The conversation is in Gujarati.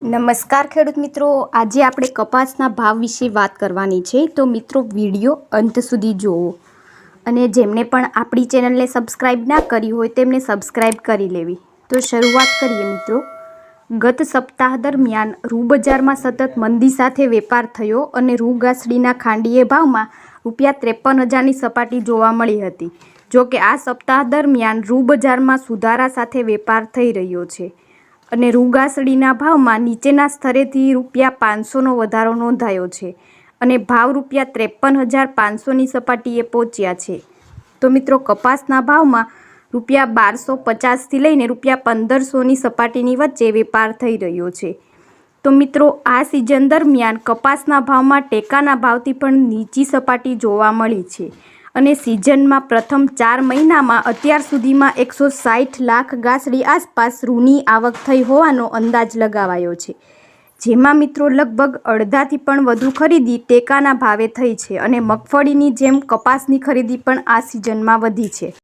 નમસ્કાર ખેડૂત મિત્રો, આજે આપણે કપાસના ભાવ વિશે વાત કરવાની છે. તો મિત્રો વિડીયો અંત સુધી જુઓ અને જેમને પણ આપણી ચેનલને સબસ્ક્રાઈબ ના કરી હોય તેમને સબસ્ક્રાઈબ કરી લેવી. તો શરૂઆત કરીએ મિત્રો. ગત સપ્તાહ દરમિયાન રૂ બજારમાં સતત મંદી સાથે વેપાર થયો અને રૂ ગાસડીના ખાંડીએ ભાવમાં ₹53,000ની સપાટી જોવા મળી હતી. જો કે આ સપ્તાહ દરમિયાન રૂ બજારમાં સુધારા સાથે વેપાર થઈ રહ્યો છે અને રૂ ગાસડીના ભાવમાં નીચેના સ્તરેથી ₹500નો વધારો નોંધાયો છે અને ભાવ ₹53,500ની સપાટીએ પહોંચ્યા છે. તો મિત્રો કપાસના ભાવમાં ₹1,250થી લઈને ₹1,500ની સપાટીની વચ્ચે વેપાર થઈ રહ્યો છે. તો મિત્રો આ સિઝન દરમિયાન કપાસના ભાવમાં ટેકાના ભાવથી પણ નીચી સપાટી જોવા મળી છે અને સિઝનમાં પ્રથમ 4 મહિનામાં અત્યાર સુધીમાં 160 લાખ ગાસડી આસપાસ રૂની આવક થઈ હોવાનો અંદાજ લગાવાયો છે. જેમાં મિત્રો લગભગ અડધાથી પણ વધુ ખરીદી ટેકાના ભાવે થઈ છે અને મગફળીની જેમ કપાસની ખરીદી પણ આ સિઝનમાં વધી છે.